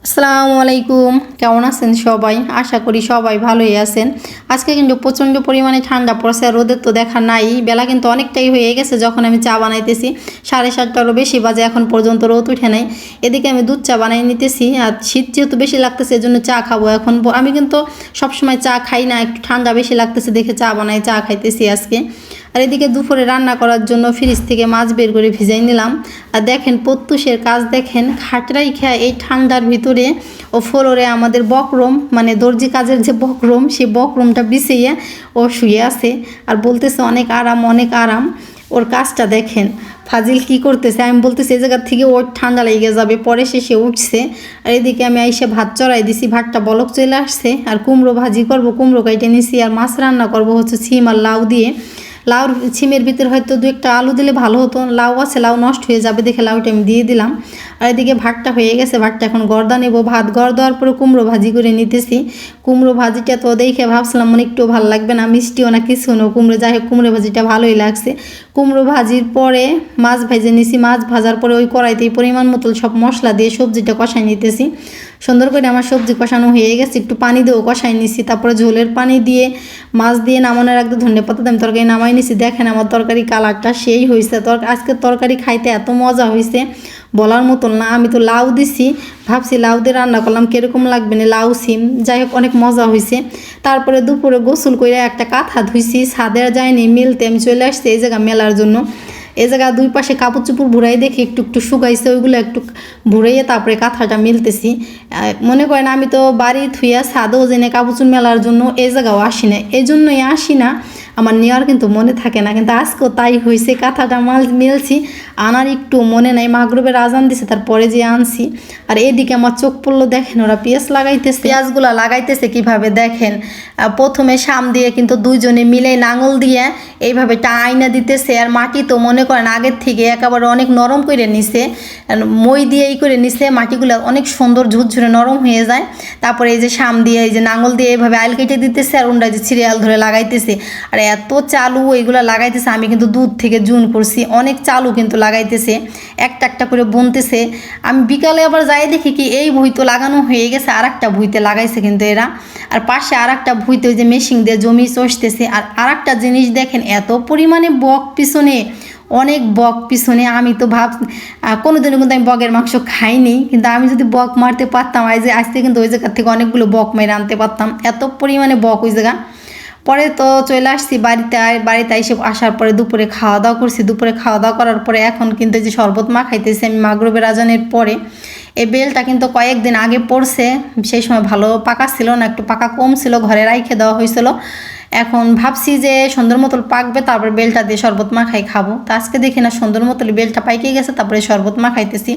আসসালামু আলাইকুম, কেমন আছেন সবাই? আশা করি সবাই ভালোই আছেন। আজকে কিন্তু প্রচণ্ড পরিমাণে ঠান্ডা পড়ছে, আর রোদের তো দেখা নাই। বেলা কিন্তু অনেকটাই হয়ে গেছে যখন আমি চা বানাইতেছি। 7:30টারও বেশি বাজে, এখন পর্যন্ত রোদ উঠে নাই। এদিকে আমি দুধ চা বানিয়ে নিতেছি, আর শীত যেহেতু বেশি লাগতেছে এজন্য চা খাবো এখন। আমি কিন্তু সবসময় চা খাই না, একটু ঠান্ডা বেশি লাগতেছে দেখে চা বানাই, চা খাইতেছি আজকে। আর এদিকে দুপুরে রান্না করার জন্য ফ্রিজ থেকে মাছ বের করে ভিজাই নিলাম। আর দেখেন প্রত্যুষের কাজ, দেখেন খাটরাই খেয়ে এই ঠান্ডার ভিতরে ও ফ্লোরে আমাদের বকরম, মানে দর্জি কাজের যে বকরম, সেই বকরমটা বিছিয়ে ও শুয়ে আছে আর বলতেছে অনেক আরাম অনেক আরাম। ওর কাজটা দেখেন, ফাজিল কি করতেছে। আমি বলতেছি এই জায়গার থেকে ওর ঠান্ডা লেগে যাবে, পরে সে উঠছে। আর এদিকে আমি আইসে ভাত চড়াই দিছি, ভাতটা বলক চলে আসছে। আর কুমড়ো ভাজি করব, কুমড়ো কাইটে নিছি। আর মাছ রান্না করব হচ্ছে ছিম আর লাউ দিয়ে। লাউর ছিমের ভিতরে হয়তো দু একটা আলু দিলে ভালো হতো, লাউ আছে, লাউ নষ্ট হয়ে যাবে দেখে লাউটা আমি দিয়ে দিলাম। আর এদিকে ভাতটা হয়ে গেছে, ভাতটা এখন গড়দা নেবো। ভাত গড় দেওয়ার পরে কুমড়ো ভাজি করে নিতেছি। কুমড়ো ভাজিটা তো দেখে ভাবছিলাম মনে একটু ভালো লাগবে না, মিষ্টিও না কিছু না, কুমড়ো যাই হোক কুমড়ো ভাজিটা ভালোই লাগছে। কুমড়ো ভাজির পরে মাছ ভেজে নিছি, মাছ ভাজার পরে ওই কড়াইতেই পরিমাণ মতো সব মশলা দিয়ে সবজিটা কষাই নিতেছি। সুন্দর করে আমার সবজি কষানো হয়ে গেছে, একটু পানি দিয়েও কষাই নিছি। তারপরে ঝোলের পানি দিয়ে মাছ দিয়ে নামানোর একদম ধনেপাতা দিয়ে তরকারি নামাই নিছি। দেখেন আমার তরকারি কালারটা সেই হয়েছে। আজকের তরকারি খাইতে এত মজা হয়েছে বলার মতন না। আমি তো লাউ দিছি, ভাবছি লাউ দিয়ে রান্না করলাম কীরকম লাগবে না, লাউ সিম, যাই হোক অনেক মজা হয়েছে। তারপরে দুপুরে গোসল করে একটা কাঁথা ধুইছি, ছাদে যায়নি মিলতে, আমি চলে আসছি এই জায়গা মেলার জন্য। এই জায়গা দুই পাশে কাপড় চোপড় ভুড়াই দেখি একটু একটু শুকাইছে, ওইগুলো একটু ভুড়াইয়ে তারপরে কাঁথাটা মিলতেছি। মনে করেন আমি তো বাড়ি থুইয়া ছাদও জেনে কাপড় চোপড় মেলার জন্য এই জায়গাও আসি না, এই জন্যই আসি না, আমার নেওয়ার কিন্তু মনে থাকে না। কিন্তু আজকেও তাই হয়েছে, কাঁথাটা মিলছি, আনার একটু মনে নাই। মাগরিবের আজান দিছে তারপরে যে আনছি। আর এদিকে আমার চোখ পড়লো, দেখেন ওরা পেঁয়াজ লাগাইতেছে, পেঁয়াজগুলা লাগাইতেছে কিভাবে দেখেন। প্রথমে সাম দিয়ে কিন্তু দুইজনে মিলে নাঙল দিয়ে এইভাবে আয়না দিতেছে। আর মাটি তো মনে করেন আগের থেকে একেবারে অনেক নরম করে নিছে, মই দিয়ে এই করে নিছে, মাটিগুলো অনেক সুন্দর ঝুরঝুরে নরম হয়ে যায়। তারপরে এই যে সাম দিয়ে এই যে নাঙল দিয়ে এইভাবে আইল কেটে দিতেছে, আর ওনরা যে সিরিয়াল ধরে লাগাইতেছে। আর এত চালু এইগুলো লাগাইতেছে, আমি কিন্তু দুধ থেকে জুন করছি, অনেক চালু কিন্তু লাগাইতেছে, একটা একটা করে বুনতেছে। আমি বিকালে আবার যাই দেখি কি এই ভুঁই তো লাগানো হয়ে গেছে, আর একটা ভুঁইতে লাগাইছে কিন্তু এরা। আর পাশে আর একটা ভুঁইতে ওই যে মেশিন দিয়ে জমি চষতেছে। আর একটা জিনিস দেখেন, এত পরিমাণে বক পিছনে, অনেক বক পিছনে। আমি তো কোনোদিনও কিন্তু আমি বকের মাংস খাইনি, কিন্তু আমি যদি বক মারতে পারতাম আজকে কিন্তু ওই জায়গার থেকে অনেকগুলো বক মেরে আনতে পারতাম, এত পরিমাণে বক ওই জায়গা। পরে তো চলে আসছি বাড়িতে এসে আসার পরে দুপুরে খাওয়া দাওয়া করছি। দুপুরে খাওয়া দাওয়া করার পরে এখন কিন্তু যে শরবত খাইতেছি আমি মাগরিবের আজানের পরে। এই বেলটা কিন্তু কয়েকদিন আগে পড়ছে, সেই সময় ভালো পাকা ছিল না, একটু পাকা কম ছিল, ঘরে রাইখে দেওয়া হয়েছিল। এখন ভাবছি যে সুন্দর মতো পাকবে তারপরে বেলটা দিয়ে শরবত খাবো। তো আজকে দেখি না সুন্দর মতো বেলটা পাইকে গেছে, তারপরে শরবত খাইতেছি।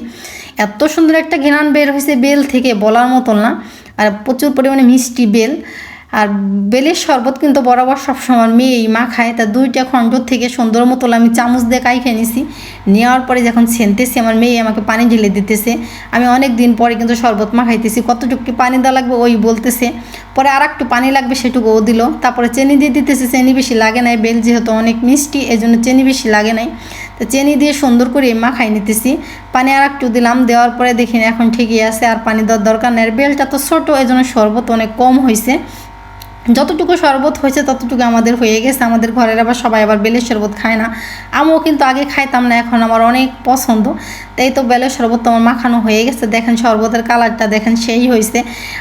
এত সুন্দর একটা ঘ্রাণ বের হয়েছে বেল থেকে বলার মতন না, আর প্রচুর পরিমাণে মিষ্টি বেল। আর বেলের শরবত কিন্তু বরাবর সবসময় মেয়েই খায়। তা দুইটা খণ্ড থেকে সুন্দর মতো আমি চামচ দিয়ে খেয়ে নিছি। নেওয়ার পরে যখন ছেনতেছি আমার মেয়ে আমাকে পানি ঢেলে দিতেছে। আমি অনেক দিন পরে কিন্তু শরবত খাইতেছি, কতটুকু পানি দেওয়া লাগবে ওই বলতেছে, পরে আর একটু পানি লাগবে সেটুকু ও দিল। তারপরে চিনি দিয়ে দিতেছে, চিনি বেশি লাগে নাই, বেল যেহেতু অনেক মিষ্টি এই জন্য চিনি বেশি লাগে নাই। তো চিনি দিয়ে সুন্দর করে খাই নিতেছি, পানি আর একটু দিলাম, দেওয়ার পরে দেখিনি এখন ঠিকই আছে, আর পানি দেওয়ার দরকার নেই। আর বেলটা তো ছোটো, এই জন্য শরবত অনেক কম হয়েছে, যতটুকু শরবত হয়েছে ততটুকু আমাদের হয়ে গেছে। আমাদের ঘরের আবার সবাই আবার বেলের শরবত খায় না, আমিও কিন্তু আগে খাইতাম না, এখন আমার অনেক পছন্দ। তাই তো বেলের শরবত তো আমার মাখানো হয়ে গেছে। দেখেন শরবতের কালারটা দেখেন সেই হয়েছে।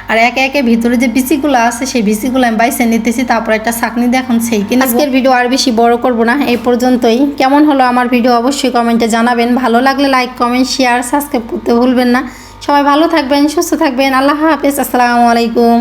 আর একে একে ভিতরে যে বিচিগুলো আছে সেই বিচিগুলো আমি বাইছে নিতেছি, তারপর একটা ছাঁকনি দিয়ে এখন সেই কিনে। আজকের ভিডিও আর বেশি বড় করব না, এই পর্যন্তই। কেমন হলো আমার ভিডিও অবশ্যই কমেন্টে জানাবেন, ভালো লাগলে লাইক কমেন্ট শেয়ার সাবস্ক্রাইব করতে ভুলবেন না। সবাই ভালো থাকবেন, সুস্থ থাকবেন, আল্লাহ হাফেজ, আসসালামু আলাইকুম।